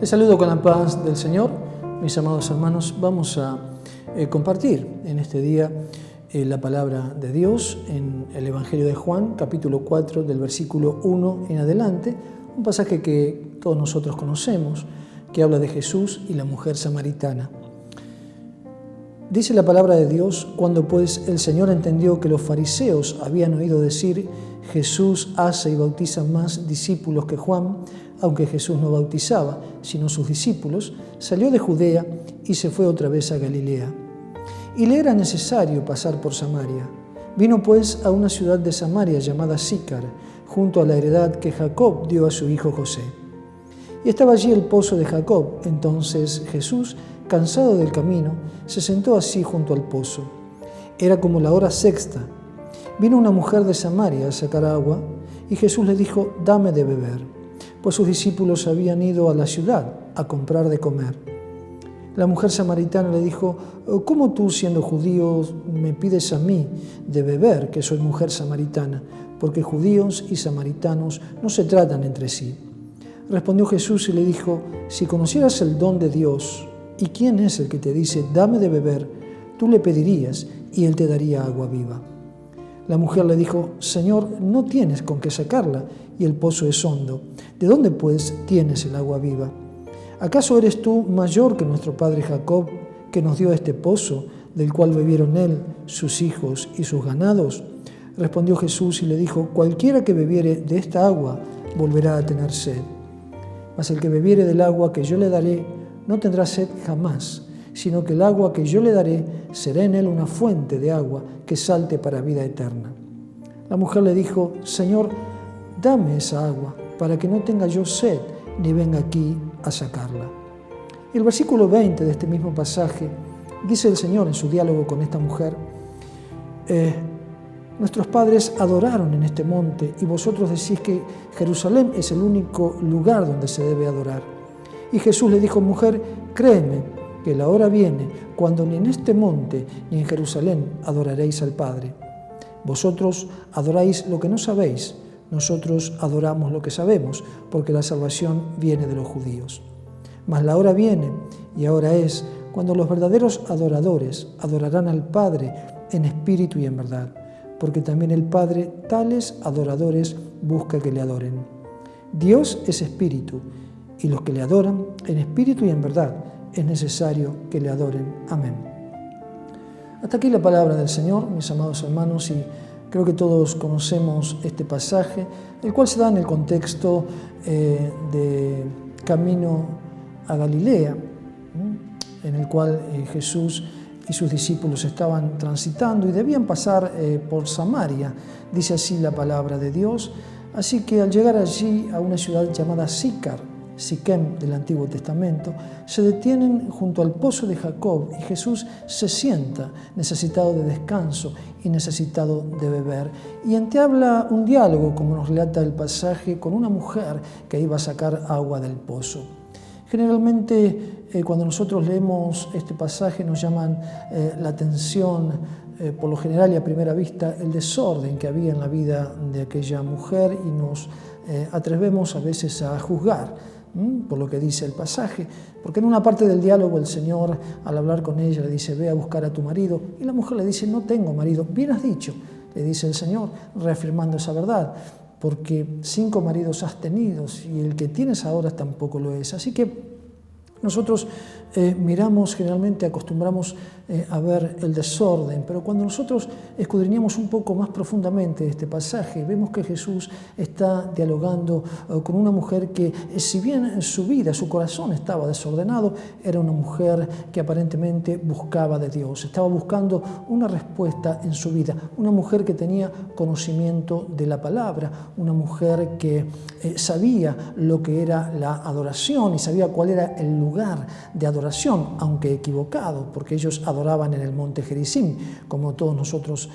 Les saludo con la paz del Señor, mis amados hermanos. Vamos a compartir en este día la palabra de Dios en el Evangelio de Juan, capítulo 4, del versículo 1 en adelante, un pasaje que todos nosotros conocemos, que habla de Jesús y la mujer samaritana. Dice la palabra de Dios: cuando pues el Señor entendió que los fariseos habían oído decir, Jesús hace y bautiza más discípulos que Juan, aunque Jesús no bautizaba, sino sus discípulos, salió de Judea y se fue otra vez a Galilea. Y le era necesario pasar por Samaria. Vino pues a una ciudad de Samaria llamada Sícar, junto a la heredad que Jacob dio a su hijo José. Y estaba allí el pozo de Jacob. Entonces Jesús, cansado del camino, se sentó así junto al pozo. Era como la hora sexta. Vino una mujer de Samaria a sacar agua, y Jesús le dijo: dame de beber, pues sus discípulos habían ido a la ciudad a comprar de comer. La mujer samaritana le dijo: ¿cómo tú, siendo judío, me pides a mí de beber, que soy mujer samaritana? Porque judíos y samaritanos no se tratan entre sí. Respondió Jesús y le dijo: si conocieras el don de Dios, y quién es el que te dice, dame de beber, tú le pedirías y él te daría agua viva. La mujer le dijo: Señor, no tienes con qué sacarla, y el pozo es hondo. ¿De dónde, pues, tienes el agua viva? ¿Acaso eres tú mayor que nuestro padre Jacob, que nos dio este pozo, del cual bebieron él, sus hijos y sus ganados? Respondió Jesús y le dijo: cualquiera que bebiere de esta agua volverá a tener sed. Mas el que bebiere del agua que yo le daré no tendrá sed jamás, sino que el agua que yo le daré será en él una fuente de agua que salte para vida eterna. La mujer le dijo: Señor, dame esa agua, para que no tenga yo sed, ni venga aquí a sacarla. Y el versículo 20 de este mismo pasaje, dice el Señor en su diálogo con esta mujer: nuestros padres adoraron en este monte, y vosotros decís que Jerusalén es el único lugar donde se debe adorar. Y Jesús le dijo: mujer, créeme, que la hora viene cuando ni en este monte ni en Jerusalén adoraréis al Padre. Vosotros adoráis lo que no sabéis, nosotros adoramos lo que sabemos, porque la salvación viene de los judíos. Mas la hora viene, y ahora es, cuando los verdaderos adoradores adorarán al Padre en espíritu y en verdad, porque también el Padre tales adoradores busca que le adoren. Dios es espíritu, y los que le adoran en espíritu y en verdad es necesario que le adoren. Amén. Hasta aquí la palabra del Señor, mis amados hermanos, y creo que todos conocemos este pasaje, el cual se da en el contexto de camino a Galilea, en el cual Jesús y sus discípulos estaban transitando y debían pasar por Samaria, dice así la palabra de Dios. Así que al llegar allí a una ciudad llamada Sícar, Siquem del Antiguo Testamento, se detienen junto al pozo de Jacob y Jesús se sienta necesitado de descanso y necesitado de beber. Y entabla un diálogo, como nos relata el pasaje, con una mujer que iba a sacar agua del pozo. Generalmente, cuando nosotros leemos este pasaje, nos llaman la atención, por lo general y a primera vista, el desorden que había en la vida de aquella mujer, y nos atrevemos a veces a juzgar por lo que dice el pasaje, porque en una parte del diálogo el Señor, al hablar con ella, le dice: ve a buscar a tu marido, y la mujer le dice: no tengo marido. Bien has dicho, le dice el Señor, reafirmando esa verdad, porque 5 maridos has tenido y el que tienes ahora tampoco lo es. Así que nosotros miramos, generalmente acostumbramos a ver el desorden, pero cuando nosotros escudriñamos un poco más profundamente este pasaje, vemos que Jesús está dialogando con una mujer que, si bien en su vida, su corazón estaba desordenado, era una mujer que aparentemente buscaba de Dios, estaba buscando una respuesta en su vida, una mujer que tenía conocimiento de la palabra, una mujer que sabía lo que era la adoración y sabía cuál era el lugar de adoración, aunque equivocado, porque ellos adoraban en el monte Gerizim, como todos nosotros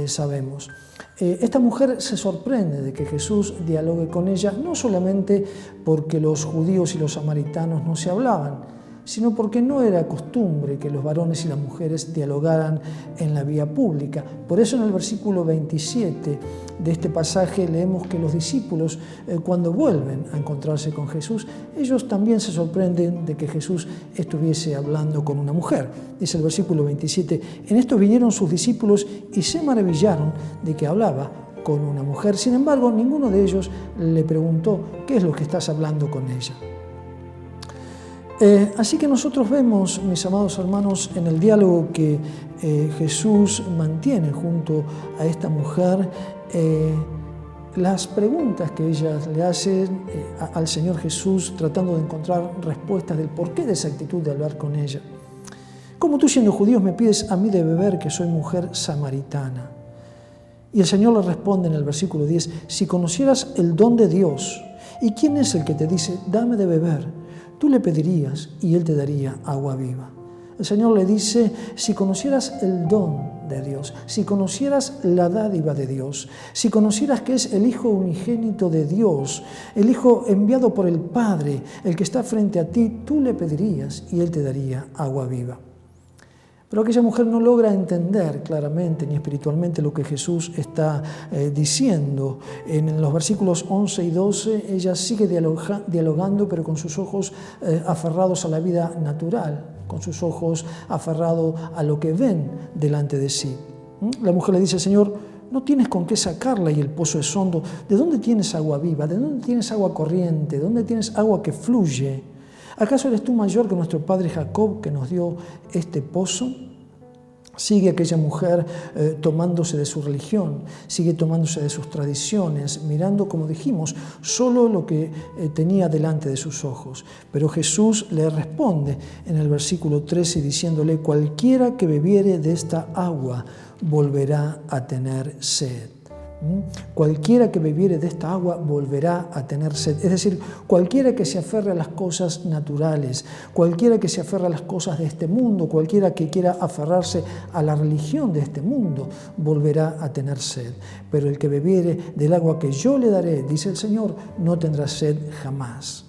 sabemos. Esta mujer se sorprende de que Jesús dialogue con ella, no solamente porque los judíos y los samaritanos no se hablaban, sino porque no era costumbre que los varones y las mujeres dialogaran en la vía pública. Por eso en el versículo 27 de este pasaje leemos que los discípulos, cuando vuelven a encontrarse con Jesús, ellos también se sorprenden de que Jesús estuviese hablando con una mujer. Dice el versículo 27, en esto vinieron sus discípulos y se maravillaron de que hablaba con una mujer. Sin embargo, ninguno de ellos le preguntó, ¿qué es lo que estás hablando con ella? Así que nosotros vemos, mis amados hermanos, en el diálogo que Jesús mantiene junto a esta mujer, las preguntas que ella le hace al Señor Jesús, tratando de encontrar respuestas del porqué de esa actitud de hablar con ella. ¿Cómo tú, siendo judío, me pides a mí de beber, que soy mujer samaritana? Y el Señor le responde en el versículo 10, si conocieras el don de Dios, ¿y quién es el que te dice, dame de beber? Tú le pedirías y Él te daría agua viva. El Señor le dice, si conocieras el don de Dios, si conocieras la dádiva de Dios, si conocieras que es el Hijo unigénito de Dios, el Hijo enviado por el Padre, el que está frente a ti, tú le pedirías y Él te daría agua viva. Pero aquella mujer no logra entender claramente ni espiritualmente lo que Jesús está diciendo. En los versículos 11 y 12 ella sigue dialogando, pero con sus ojos aferrados a la vida natural, con sus ojos aferrados a lo que ven delante de sí. La mujer le dice, Señor, no tienes con qué sacarla y el pozo es hondo. ¿De dónde tienes agua viva? ¿De dónde tienes agua corriente? ¿De dónde tienes agua que fluye? ¿Acaso eres tú mayor que nuestro padre Jacob, que nos dio este pozo? Sigue aquella mujer tomándose de su religión, sigue tomándose de sus tradiciones, mirando, como dijimos, solo lo que tenía delante de sus ojos. Pero Jesús le responde en el versículo 13 diciéndole, cualquiera que bebiere de esta agua volverá a tener sed. Cualquiera que bebiere de esta agua volverá a tener sed. Es decir, cualquiera que se aferre a las cosas naturales, cualquiera que se aferre a las cosas de este mundo, cualquiera que quiera aferrarse a la religión de este mundo, volverá a tener sed. Pero el que bebiere del agua que yo le daré, dice el Señor, no tendrá sed jamás.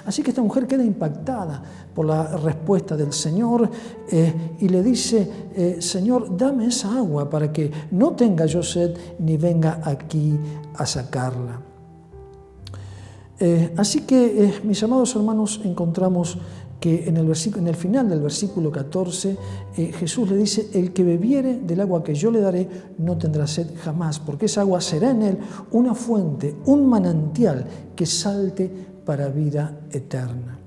Así que esta mujer queda impactada por la respuesta del Señor y le dice, Señor, dame esa agua para que no tenga yo sed ni venga aquí a sacarla. Así que, mis amados hermanos, encontramos que en el final del versículo 14 Jesús le dice, el que bebiere del agua que yo le daré no tendrá sed jamás, porque esa agua será en él una fuente, un manantial que salte para vida eterna.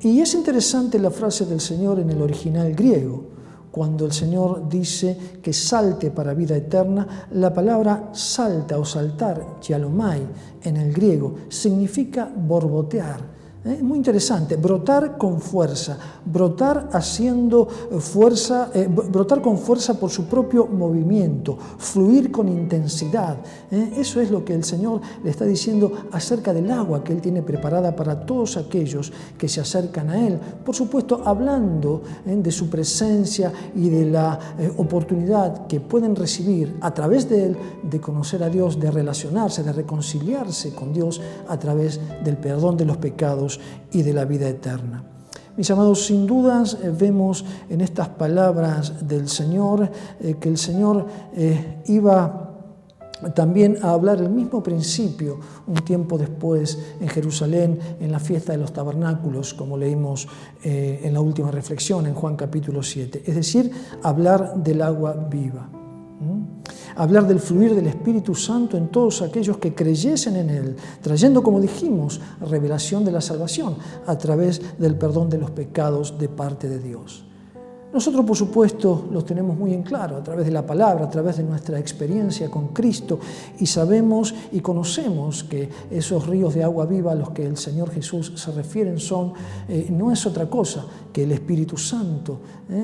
Y es interesante la frase del Señor en el original griego. Cuando el Señor dice que salte para vida eterna, la palabra salta o saltar, yalomai, en el griego, significa borbotear. Muy interesante, brotar con fuerza, brotar haciendo fuerza, brotar con fuerza por su propio movimiento, fluir con intensidad. Eso es lo que el Señor le está diciendo acerca del agua que Él tiene preparada para todos aquellos que se acercan a Él. Por supuesto, hablando de su presencia y de la oportunidad que pueden recibir a través de Él de conocer a Dios, de relacionarse, de reconciliarse con Dios a través del perdón de los pecados y de la vida eterna. Mis amados, sin dudas vemos en estas palabras del Señor que el Señor iba también a hablar el mismo principio un tiempo después en Jerusalén, en la fiesta de los tabernáculos, como leímos en la última reflexión en Juan capítulo 7, es decir, hablar del agua viva. Hablar del fluir del Espíritu Santo en todos aquellos que creyesen en Él, trayendo, como dijimos, revelación de la salvación a través del perdón de los pecados de parte de Dios. Nosotros, por supuesto, los tenemos muy en claro a través de la palabra, a través de nuestra experiencia con Cristo, y sabemos y conocemos que esos ríos de agua viva a los que el Señor Jesús se refiere no es otra cosa que el Espíritu Santo,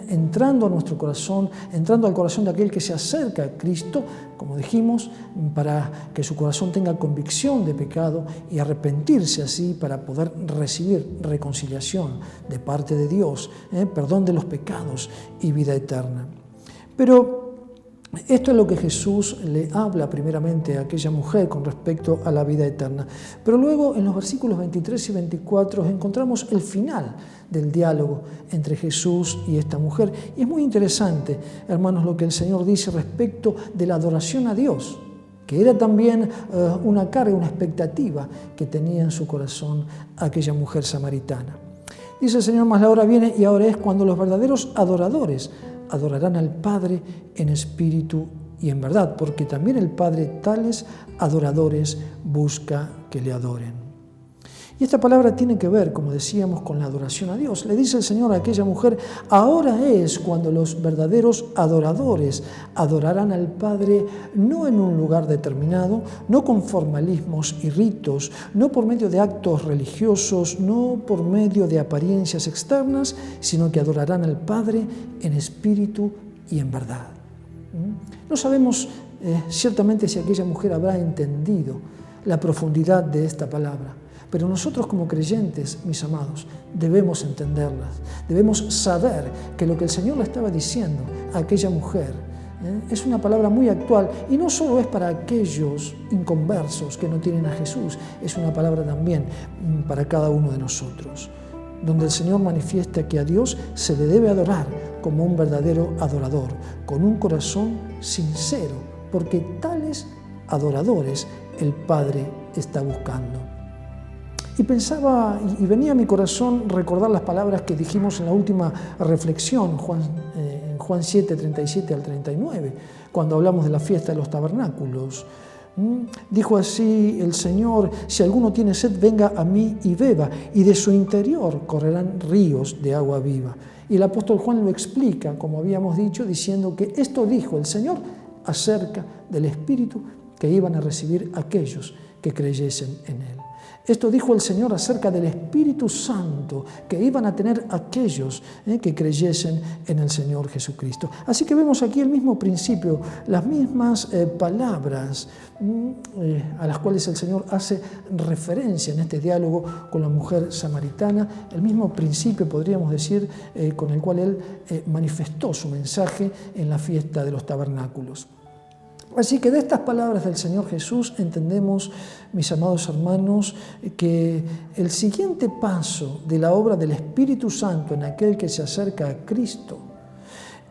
entrando a nuestro corazón, entrando al corazón de aquel que se acerca a Cristo, como dijimos, para que su corazón tenga convicción de pecado y arrepentirse así para poder recibir reconciliación de parte de Dios, perdón de los pecados y vida eterna. Pero Esto es lo que Jesús le habla primeramente a aquella mujer con respecto a la vida eterna. Pero luego en los versículos 23 y 24 encontramos el final del diálogo entre Jesús y esta mujer. Y es muy interesante, hermanos, lo que el Señor dice respecto de la adoración a Dios, que era también una carga, una expectativa que tenía en su corazón aquella mujer samaritana. Dice el Señor, mas la hora viene y ahora es cuando los verdaderos adoradores adorarán al Padre en espíritu y en verdad, porque también el Padre tales adoradores busca que le adoren. Y esta palabra tiene que ver, como decíamos, con la adoración a Dios. Le dice el Señor a aquella mujer, ahora es cuando los verdaderos adoradores adorarán al Padre no en un lugar determinado, no con formalismos y ritos, no por medio de actos religiosos, no por medio de apariencias externas, sino que adorarán al Padre en espíritu y en verdad. No sabemos ciertamente si aquella mujer habrá entendido la profundidad de esta palabra. Pero nosotros como creyentes, mis amados, debemos entenderlas, debemos saber que lo que el Señor le estaba diciendo a aquella mujer es una palabra muy actual y no solo es para aquellos inconversos que no tienen a Jesús, es una palabra también para cada uno de nosotros, donde el Señor manifiesta que a Dios se le debe adorar como un verdadero adorador, con un corazón sincero, porque tales adoradores el Padre está buscando. Y pensaba, y venía a mi corazón recordar las palabras que dijimos en la última reflexión, en Juan 7, 37 al 39, cuando hablamos de la fiesta de los tabernáculos. Dijo así el Señor, si alguno tiene sed, venga a mí y beba, y de su interior correrán ríos de agua viva. Y el apóstol Juan lo explica, como habíamos dicho, diciendo que esto dijo el Señor acerca del Espíritu que iban a recibir aquellos que creyesen en Él. Esto dijo el Señor acerca del Espíritu Santo que iban a tener aquellos que creyesen en el Señor Jesucristo. Así que vemos aquí el mismo principio, las mismas palabras a las cuales el Señor hace referencia en este diálogo con la mujer samaritana, el mismo principio, podríamos decir, con el cual Él manifestó su mensaje en la fiesta de los tabernáculos. Así que de estas palabras del Señor Jesús entendemos, mis amados hermanos, que el siguiente paso de la obra del Espíritu Santo en aquel que se acerca a Cristo,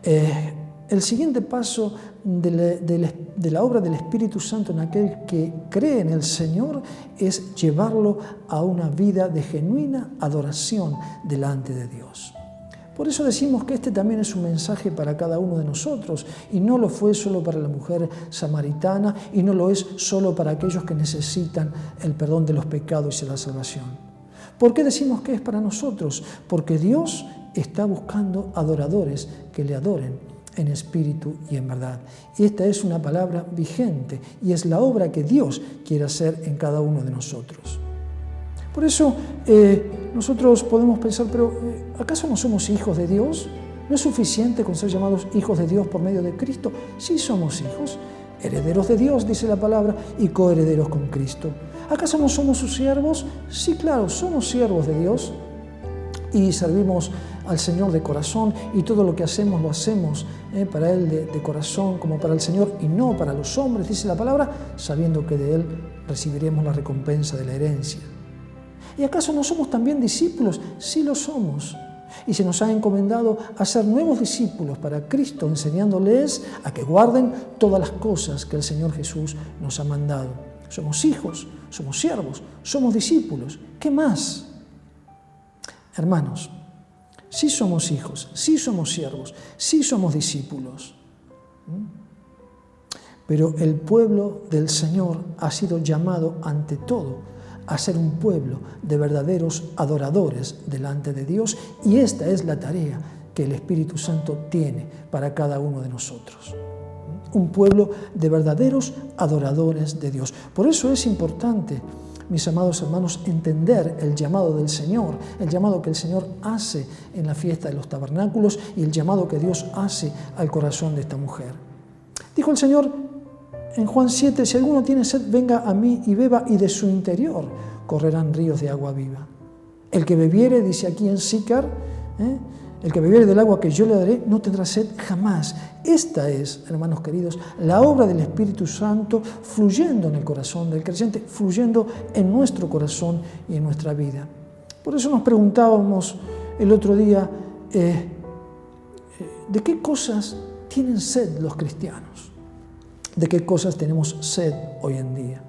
el siguiente paso de la obra del Espíritu Santo en aquel que cree en el Señor es llevarlo a una vida de genuina adoración delante de Dios. Por eso decimos que este también es un mensaje para cada uno de nosotros y no lo fue solo para la mujer samaritana y no lo es solo para aquellos que necesitan el perdón de los pecados y la salvación. ¿Por qué decimos que es para nosotros? Porque Dios está buscando adoradores que le adoren en espíritu y en verdad. Y esta es una palabra vigente y es la obra que Dios quiere hacer en cada uno de nosotros. Por eso nosotros podemos pensar, pero ¿acaso no somos hijos de Dios? ¿No es suficiente con ser llamados hijos de Dios por medio de Cristo? Sí somos hijos, herederos de Dios, dice la palabra, y coherederos con Cristo. ¿Acaso no somos sus siervos? Sí, claro, somos siervos de Dios y servimos al Señor de corazón y todo lo que hacemos lo hacemos para Él de corazón como para el Señor y no para los hombres, dice la palabra, sabiendo que de Él recibiremos la recompensa de la herencia. ¿Y acaso no somos también discípulos? Sí lo somos. Y se nos ha encomendado a ser nuevos discípulos para Cristo, enseñándoles a que guarden todas las cosas que el Señor Jesús nos ha mandado. Somos hijos, somos siervos, somos discípulos. ¿Qué más? Hermanos, sí somos hijos, sí somos siervos, sí somos discípulos. Pero el pueblo del Señor ha sido llamado ante todo a ser un pueblo de verdaderos adoradores delante de Dios y esta es la tarea que el Espíritu Santo tiene para cada uno de nosotros. Un pueblo de verdaderos adoradores de Dios. Por eso es importante, mis amados hermanos, entender el llamado del Señor, el llamado que el Señor hace en la fiesta de los tabernáculos y el llamado que Dios hace al corazón de esta mujer. Dijo el Señor en Juan 7, si alguno tiene sed, venga a mí y beba, y de su interior correrán ríos de agua viva. El que bebiere, dice aquí en Sícar, El que bebiere del agua que yo le daré no tendrá sed jamás. Esta es, hermanos queridos, la obra del Espíritu Santo fluyendo en el corazón del creyente, fluyendo en nuestro corazón y en nuestra vida. Por eso nos preguntábamos el otro día, ¿de qué cosas tienen sed los cristianos? ¿De qué cosas tenemos sed hoy en día?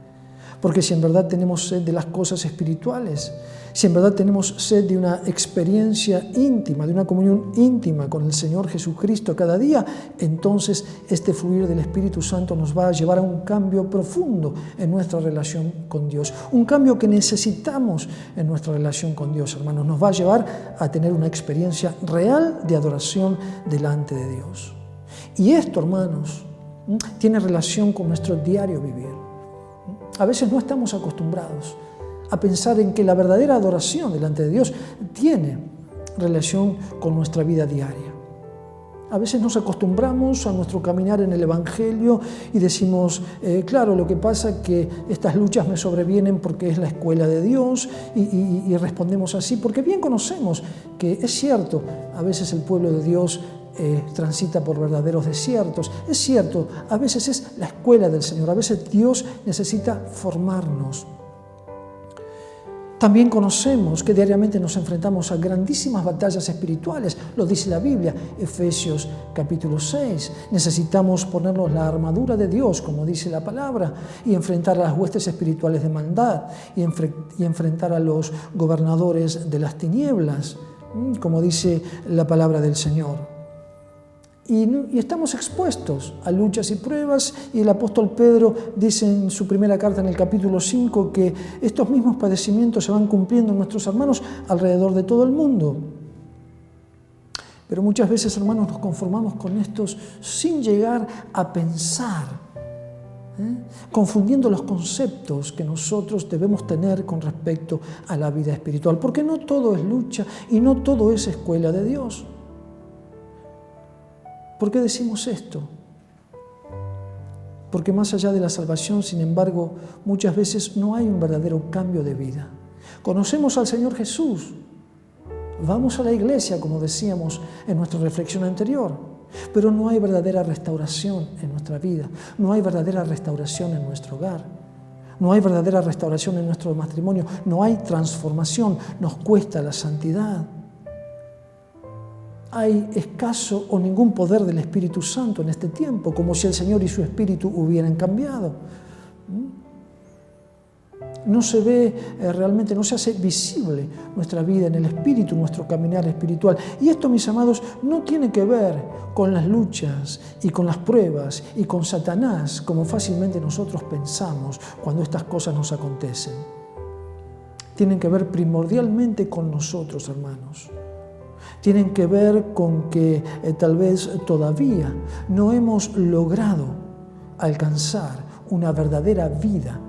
Porque si en verdad tenemos sed de las cosas espirituales, si en verdad tenemos sed de una experiencia íntima, de una comunión íntima con el Señor Jesucristo cada día, entonces este fluir del Espíritu Santo nos va a llevar a un cambio profundo en nuestra relación con Dios. Un cambio que necesitamos en nuestra relación con Dios, hermanos. Nos va a llevar a tener una experiencia real de adoración delante de Dios. Y esto, hermanos, tiene relación con nuestro diario vivir. A veces no estamos acostumbrados a pensar en que la verdadera adoración delante de Dios tiene relación con nuestra vida diaria. A veces nos acostumbramos a nuestro caminar en el Evangelio y decimos, claro, lo que pasa es que estas luchas me sobrevienen porque es la escuela de Dios y respondemos así, porque bien conocemos que es cierto, a veces el pueblo de Dios transita por verdaderos desiertos. Es cierto, a veces es la escuela del Señor, a veces Dios necesita formarnos. También conocemos que diariamente nos enfrentamos a grandísimas batallas espirituales, lo dice la Biblia, Efesios capítulo 6. Necesitamos ponernos la armadura de Dios, como dice la palabra, y enfrentar a las huestes espirituales de maldad, y enfrentar a los gobernadores de las tinieblas, como dice la palabra del Señor. Y estamos expuestos a luchas y pruebas, y el apóstol Pedro dice en su primera carta en el capítulo 5 que estos mismos padecimientos se van cumpliendo en nuestros hermanos alrededor de todo el mundo. Pero muchas veces, hermanos, nos conformamos con estos sin llegar a pensar, confundiendo los conceptos que nosotros debemos tener con respecto a la vida espiritual, porque no todo es lucha y no todo es escuela de Dios. ¿Por qué decimos esto? Porque más allá de la salvación, sin embargo, muchas veces no hay un verdadero cambio de vida. Conocemos al Señor Jesús, vamos a la iglesia, como decíamos en nuestra reflexión anterior, pero no hay verdadera restauración en nuestra vida, no hay verdadera restauración en nuestro hogar, no hay verdadera restauración en nuestro matrimonio, no hay transformación, nos cuesta la santidad. Hay escaso o ningún poder del Espíritu Santo en este tiempo, como si el Señor y su Espíritu hubieran cambiado. No se ve realmente, no se hace visible nuestra vida en el Espíritu, nuestro caminar espiritual. Y esto, mis amados, no tiene que ver con las luchas y con las pruebas y con Satanás, como fácilmente nosotros pensamos cuando estas cosas nos acontecen. Tienen que ver primordialmente con nosotros, hermanos. Tienen que ver con que tal vez todavía no hemos logrado alcanzar una verdadera vida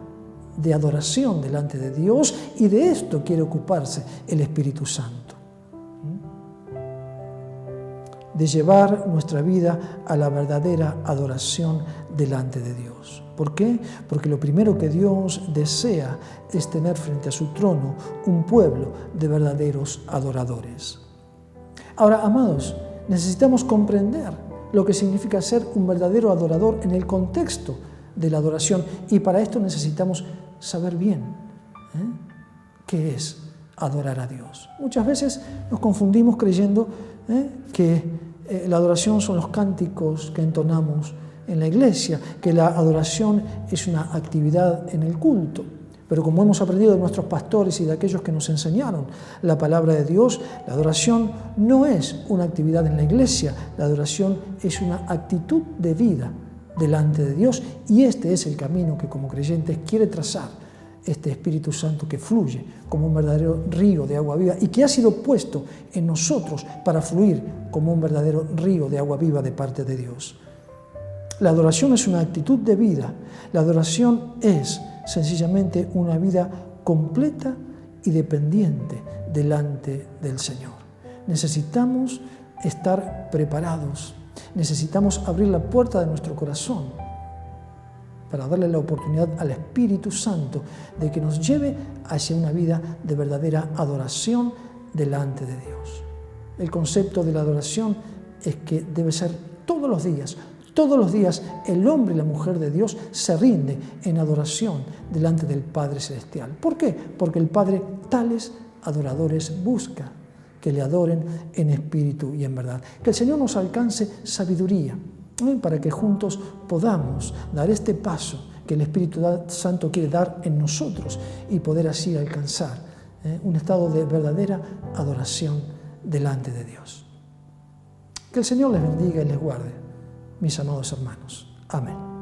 de adoración delante de Dios, y de esto quiere ocuparse el Espíritu Santo. De llevar nuestra vida a la verdadera adoración delante de Dios. ¿Por qué? Porque lo primero que Dios desea es tener frente a su trono un pueblo de verdaderos adoradores. Ahora, amados, necesitamos comprender lo que significa ser un verdadero adorador en el contexto de la adoración, y para esto necesitamos saber bien qué es adorar a Dios. Muchas veces nos confundimos creyendo que la adoración son los cánticos que entonamos en la iglesia, que la adoración es una actividad en el culto. Pero como hemos aprendido de nuestros pastores y de aquellos que nos enseñaron la palabra de Dios, la adoración no es una actividad en la iglesia, la adoración es una actitud de vida delante de Dios, y este es el camino que como creyentes quiere trazar este Espíritu Santo que fluye como un verdadero río de agua viva y que ha sido puesto en nosotros para fluir como un verdadero río de agua viva de parte de Dios. La adoración es una actitud de vida, la adoración es sencillamente una vida completa y dependiente delante del Señor. Necesitamos estar preparados, necesitamos abrir la puerta de nuestro corazón para darle la oportunidad al Espíritu Santo de que nos lleve hacia una vida de verdadera adoración delante de Dios. El concepto de la adoración es que debe ser todos los días. Todos los días el hombre y la mujer de Dios se rinde en adoración delante del Padre Celestial. ¿Por qué? Porque el Padre tales adoradores busca, que le adoren en espíritu y en verdad. Que el Señor nos alcance sabiduría, para que juntos podamos dar este paso que el Espíritu Santo quiere dar en nosotros y poder así alcanzar un estado de verdadera adoración delante de Dios. Que el Señor les bendiga y les guarde, mis amados hermanos. Amén.